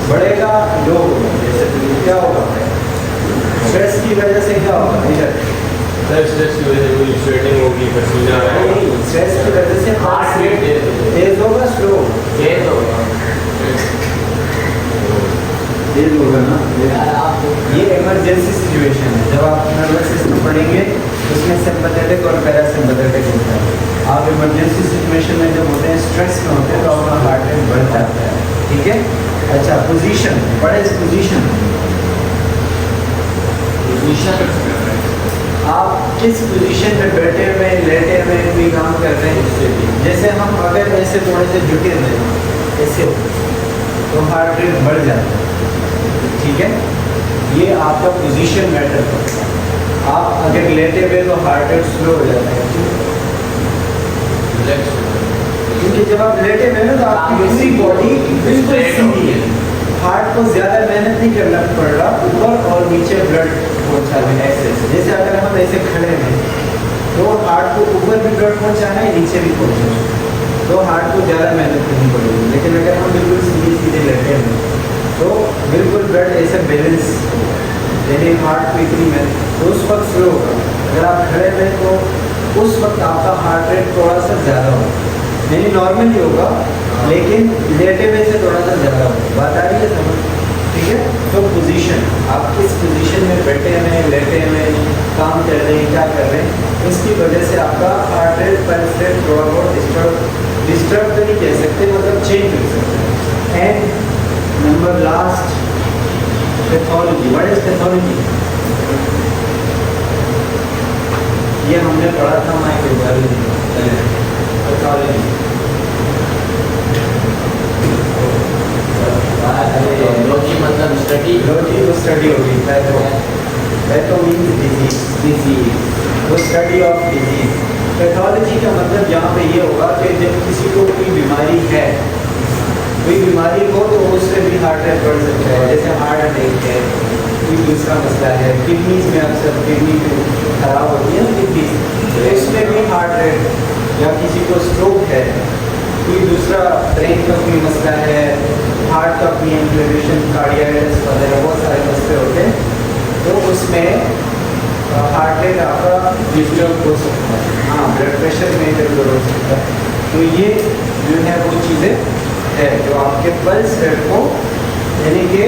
बढ़ेगा, लो होगा। जैसे क्या होगा? स्ट्रेस की वजह से क्या होगा? इधर सर स्ट्रेस की वजह से कोई स्वेटिंग होगी, पसीना आएगा। स्ट्रेस की वजह से हार्ट रेट तेज होगा, स्लो तेज होगा। तेज होगा ना। यार आप ये इमरजेंसी सिचुएशन है, जब आप नर्वस सिस्टम पढ़ेंगे उसमें सिंपैथेटिक और पैरासिम्पैथेटिक होता है। आप इमरजेंसी सिचुएशन में जब होते हैं, स्ट्रेस में होते हैं, तो आपका हार्ट रेट बढ़ जाता है। ठीक है। अच्छा, position, what is position? Position आप किस पोजीशन में बैठे हुए, लेटे हुए कोई काम कर रहे हैं। जैसे हम अगर ऐसे थोड़े से झुके हुए हैं ऐसे, तो हार्ट रेट बढ़ जाता है। ठीक है, ये आपका पोजीशन मैटर करता है। आप अगर लेटे हुए तो हार्ट रेट स्लो हो जाता है, क्योंकि जब आप लेटे हुए ना तो आपकी पूरी बॉडी बिल्कुल सीधी है। हार्ट को ज़्यादा मेहनत नहीं करना पड़ रहा, ऊपर और नीचे ब्लड पहुँचाना है ऐसे। जैसे अगर हम ऐसे खड़े हैं तो हार्ट को ऊपर भी ब्लड पहुँचाना है, नीचे भी पहुँचाना है, तो हार्ट को ज़्यादा मेहनत करनी पड़ेगी। लेकिन अगर हम बिल्कुल सीधे सीधे लेटे हैं तो बिल्कुल ब्लड ऐसे बैलेंस, यानी हार्ट को इतनी मेहनत, तो उस वक्त स्लो होगा। अगर आप खड़े हुए तो उस वक्त आपका हार्ट रेट थोड़ा सा ज़्यादा होगा, यानी नॉर्मल ही होगा, लेकिन लेटे हुए से थोड़ा सा ज़्यादा होगा। बात आ रही है समझ? ठीक है। तो पोजीशन, आप किस पोजीशन में बैठे हुए, लेटे हुए, काम कर रहे हैं, क्या कर रहे हैं, इसकी वजह से आपका हार्ट रेट, पल्स रेट थोड़ा बहुत डिस्टर्ब तो नहीं कह सकते, मतलब चेंज हो सकता है। And number last, pathology. What is pathology? ये हमने पढ़ा था माइक्रोबायोलॉजी में। पैथोलॉजी लॉजी मतलब स्टडी। लॉजी वो स्टडी होगी। पैथो मीन्स डिजीज, वो स्टडी ऑफ डिजीज। पैथोलॉजी का मतलब यहाँ पे ये होगा कि जब किसी को कोई बीमारी है, कोई बीमारी हो तो उससे भी हार्ट रेट बढ़ सकता है। जैसे हार्ट अटैक है, कोई दूसरा मसला है, किडनीज में अक्सर किडनी खराब होती है ना किडनी, तो इसमें भी हार्ट रेट, या किसी को स्ट्रोक है, कोई दूसरा ब्रेन का कोई मसला है, हार्ट का कोई इन्फ्लेमेशन, कार्डियाइटिस वगैरह बहुत सारे मसले होते हैं, तो उसमें हार्ट रेट आपका डिस्टर्ब हो सकता है। हाँ, ब्लड प्रेशर में गड़बड़ हो सकता है। तो ये जो है वो चीज़ें है जो आपके पल्स रेट को यानी कि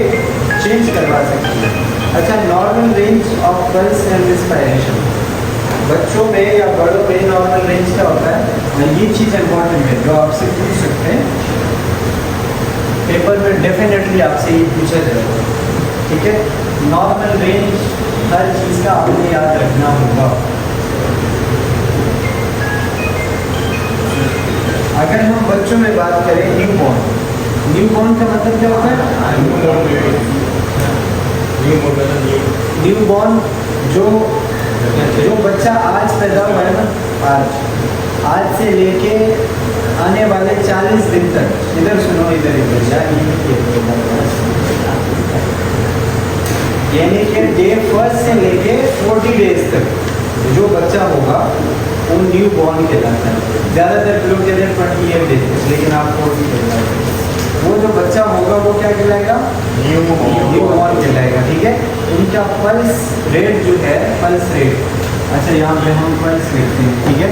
चेंज करवा सकती है। अच्छा, normal range of pulse and respiration, बच्चों में या बड़ों में नॉर्मल रेंज क्या होता है? ये चीज़ इंपॉर्टेंट है जो आपसे पूछ सकते हैं पेपर में, डेफिनेटली आपसे ये पूछा जाएगा। ठीक है, नॉर्मल रेंज हर चीज़ का आपको याद रखना होगा। अगर हम बच्चों में बात करें, न्यू बॉर्न का मतलब क्या होता है? न्यू बॉर्न जो बच्चा आज पैदा हुआ है ना, आज से लेके आने वाले 40 दिन तक, इधर सुनो, इधर यानी कि डे फर्स्ट से लेके 40 डेज तक जो बच्चा होगा वो न्यू बॉर्न कहलाता है। ज़्यादातर लोग कहते हैं 28 डेज, लेकिन आप 40 कहलाएगा। वो जो बच्चा होगा वो क्या कहलाएगा? न्यू बॉर्न कहलाएगा। ठीक है। उनका पल्स रेट जो है, पल्स रेट, अच्छा यहाँ पे हम पल्स लिखते हैं। ठीक है,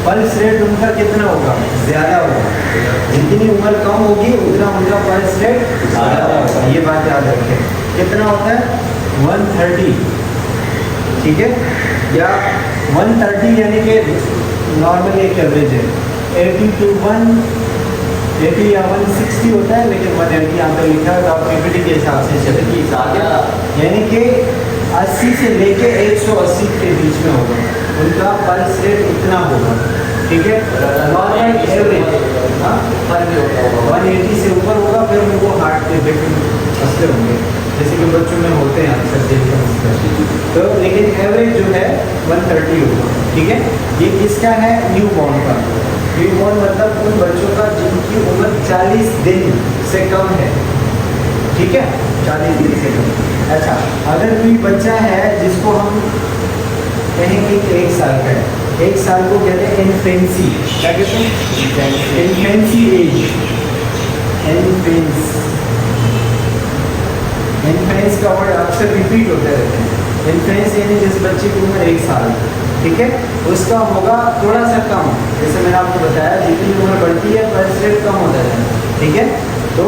पल्स रेट उनका कितना होगा? ज़्यादा होगा। जितनी उम्र कम होगी उतना उनका पल्स रेट ज़्यादा होगा। ये बात याद रखें। कितना होता है? 130। ठीक है, या 130 यानी कि नॉर्मल एक एवरेज है। 80 to 180 या 160 होता है, लेकिन 180 यहाँ पर लिखा है, तो आप पीपीटी के हिसाब से चलेगी ज़्यादा, यानी कि 80 से लेके 180 के बीच में होगा उनका पल्स रेट, इतना होगा। ठीक है, नॉर्मल एवरेज 180 से ऊपर होगा, फिर उनको हार्ट के डिफरेंट मसले होंगे, जैसे कि बच्चों में होते हैं अक्सर दिल के मसले। तो लेकिन एवरेज जो है 130 होगा। ठीक है, ये किसका है? न्यू बॉर्न का। न्यू बॉर्न मतलब उन बच्चों का जिनकी उम्र 40 दिन से कम है। ठीक है, 40 दिन से कम। अच्छा, अगर कोई बच्चा है जिसको हम कहेंगे कि 1 साल का है, 1 साल को कहते हैं इन्फेंसी। क्या कहते हैं? Infancy as. इन्फेंस का वर्ड अक्सर रिपीट होते रहते हैं। इन्फ्लुएंस यानी जिस बच्चे की उम्र 1 साल, ठीक है, उसका होगा थोड़ा सा कम। जैसे मैंने आपको बताया जितनी उम्र बढ़ती है पल्स रेट कम होता है, ठीक है, तो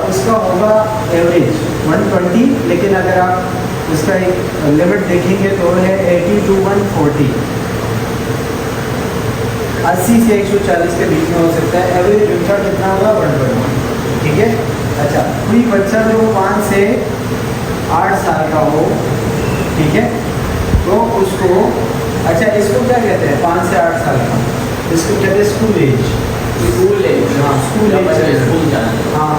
उसका होगा एवरेज 120, लेकिन अगर आप उसका एक लिमिट देखेंगे तो है 80 to 140, 80 से 140 के बीच में हो सकता है। एवरेज उनका कितना होगा 120, ठीक है। अच्छा, कोई बच्चा जो 5 से 8 साल का हो, ठीक है, तो उसको, अच्छा इसको क्या कहते हैं 5 से 8 साल का, इसको कहते हैं स्कूल एज। स्कूल एज, हाँ स्कूल जब बच्चे एज, स्कूल जाना, हाँ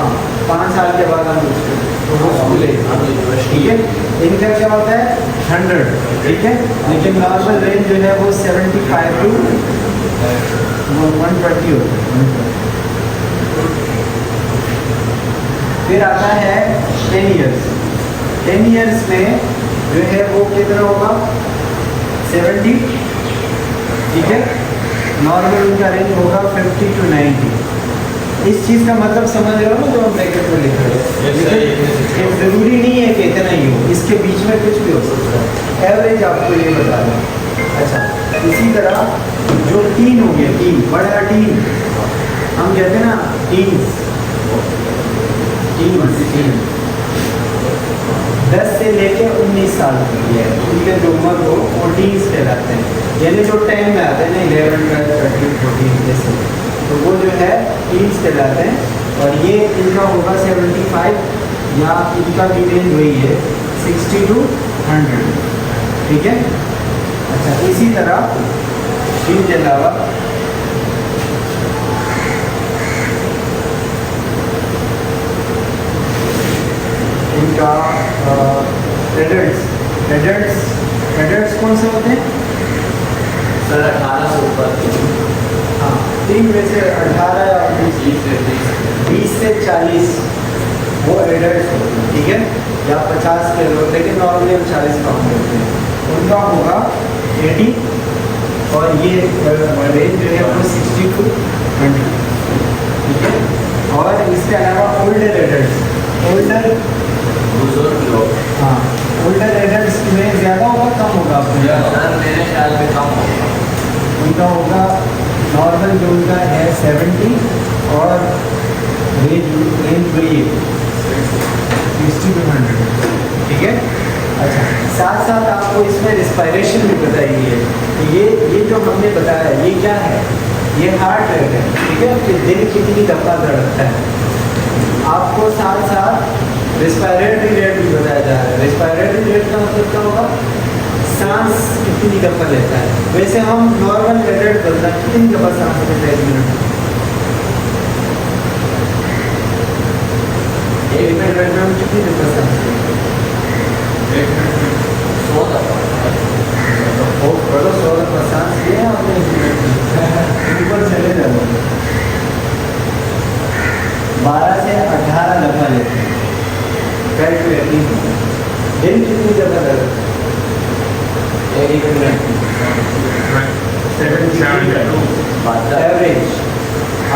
5 साल के बाद हम उसको, तो वो स्कूल एज, यूनिवर्सिटी ठीक है। इनका क्या होता है 100, ठीक है, लेकिन नॉर्मल रेंज जो है वो 75 to 120 होता है। फिर आता है 10 ईयर्स। 10 ईयर्स में जो है वो कितना होगा 70, ठीक है, नॉर्मल उनका रेंज होगा 50 to 90। इस चीज़ का मतलब समझ रहे हो ना जो हम ब्रैकेट में लिख रहे हैं, लेकिन ज़रूरी नहीं है कि इतना ही हो, इसके बीच में कुछ भी हो सकता है। एवरेज आपको ये बता दें। अच्छा, इसी तरह जो टीन हो गया, टीन बड़ा टीन, हम कहते हैं ना टीन्स, टीन 10 से लेके 19 साल तक की है, उनके जो उम्र हो वो टीन्स कहलाते हैं, यानी जो टाइम में आते हैं ना 11, 12, 13, 14 जैसे, तो वो जो है टीन्स कहलाते हैं। और ये इनका होगा 75, या इनका भी रेंज वही है 60 to 100, ठीक है। अच्छा, इसी तरह इनके अलावा इनका एडल्ट्स कौन से होते हैं सर 18 से ऊपर, हाँ 3 में से 18 या 20 से 40 वो एडल्ट्स होते हैं, ठीक है, या 50 के लोग, लेकिन नॉर्मली हम 40 काउंट करते हैं। उनका होगा 80, और ये रेंज जो है वो 60 to 100, ठीक है। और इसके अलावा ओल्डर एडल्ट्स, ओल्डर बुजुर्ग लोग, हाँ ओल्डर एडल्ट्स में ज़्यादा होगा कम होगा आपको? सर मेरे ख्याल में कम होगा। उनका होगा नॉर्मल जो उनका है 70, और रेंज वही है 60 to 100, ठीक है। अच्छा, साथ साथ आपको इसमें रिस्पायरेशन भी बताई है। ये जो हमने बताया ये क्या है, ये हार्ट रेट है, ठीक है, कि दिल कितनी दफ़ा धड़कता है। आपको साथ साथ रिस्पायरेटरी रेट भी बताया जा रहा है। रिस्पायरेटरी रेट का मतलब क्या होगा, सांस कितनी दफ़ा लेता है। वैसे हम नॉर्मल रेट बोलते हैं कितनी दफ़ा सांस लेते हैं 1 मिनट में, 1 मिनट में हम कितनी दफ़ा सांस लेते हैं? 100 दफा। बहुत बड़ा 100 दफ़ा सांस लिया आपने 1 मिनट में, ऊपर चले जाओ। 12 से 18 दफ़ा लेते हैं, कैलकुलेटिंग दिन कितनी जगह लगता है 1 मिनट एवरेज,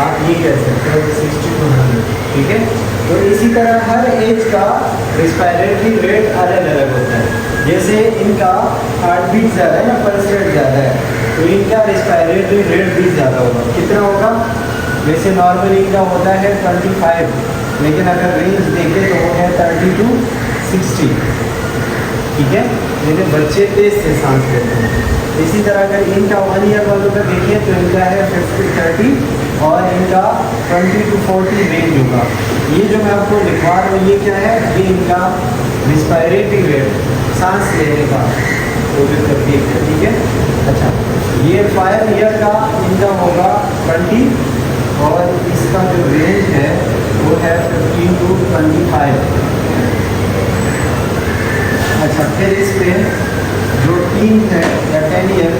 आप ये कह सकते हो 60 to 100, ठीक है। तो इसी तरह हर एज का रिस्पायरेटरी रेट अलग अलग होता है। जैसे इनका हार्ट बीट ज़्यादा है ना, पल्स रेट ज़्यादा है, तो इनका रिस्पायरेटरी रेट भी ज़्यादा होगा। कितना होगा, वैसे नॉर्मली इनका होता है 25, लेकिन अगर रेंज देखें तो वो है 30 to 60, ठीक है, लेकिन बच्चे तेज से सांस लेते हैं। इसी तरह अगर इनका 1 ईयर वालों का देखें तो इनका है 50-30, और इनका 20 to 40 रेंज होगा। ये जो मैं आपको लिखवा रहा हूँ ये क्या है, ये इनका रिस्पायरेटरी रेट, सांस लेने का वो जो तरतीब है, ठीक है। अच्छा, ये 5 ईयर का इनका होगा 20, और इसका जो रेंज है वो है 15 to 25। अच्छा, फिर इसमें जो 3 है या 10 ईयर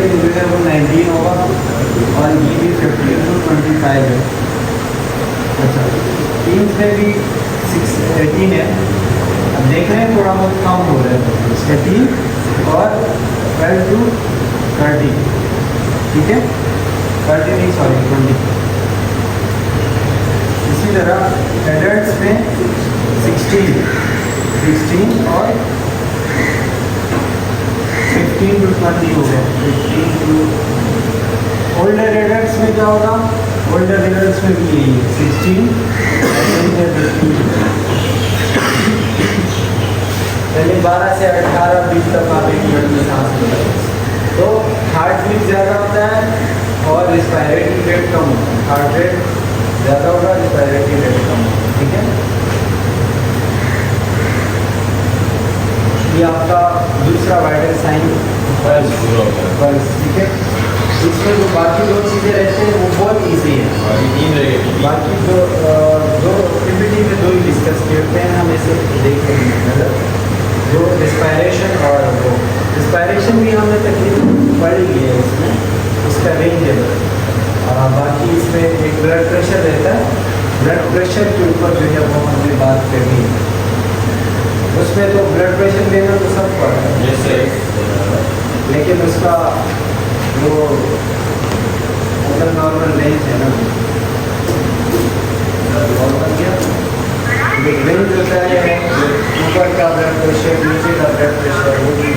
में जो है वो 19 होगा, और ये भी 15 to 25 है। अच्छा, 3 में भी 18 है। अब देख रहे हैं थोड़ा बहुत कम हो रहा है, 18 और 12 to 30, ठीक है, 30 नहीं सॉरी 20। इसी तरह एडल्ट्स में 16 और 15 to 20 हो गया, 15 to ओल्डर एडल्ट्स में क्या होगा, ओल्डर एडल्ट्स में भी यही है 16, पहले 12 से 18 20 तक आप एक मिनट में सांस लेते हैं, तो हार्ट बीट ज़्यादा होता है और रिस्पायरेटरी रेट कम होता है, हार्ट रेट ज़्यादा होगा, रिस्पायरेटरी रेट कम होगा, ठीक है। ये आपका दूसरा वाइटल साइन पल्स पूरा होता है। पल्स, ठीक है। इसमें जो बाकी दो चीज़ें रहते हैं वो बहुत ईजी है, और ये 3 रहेगी। बाकी दो पीपीटी में 2 ही डिस्कस करते हैं हम, इसे देखेंगे मतलब जो रिस्पायरेशन और वो रिस्पायरेशन भी हमने तकरीबन पढ़ ली है, इसमें उसका रेंज है। बाकी इसमें एक ब्लड प्रेशर रहता है, ब्लड प्रेशर के ऊपर जो है वो हमने बात करनी है, उसमें तो ब्लड प्रेशर लेना तो सब पड़ा है, जैसे लेकिन उसका वो मतलब नॉर्मल रेंज है ना, रेंज होता है ऊपर का ब्लड प्रेशर, नीचे का ब्लड प्रेशर, वो भी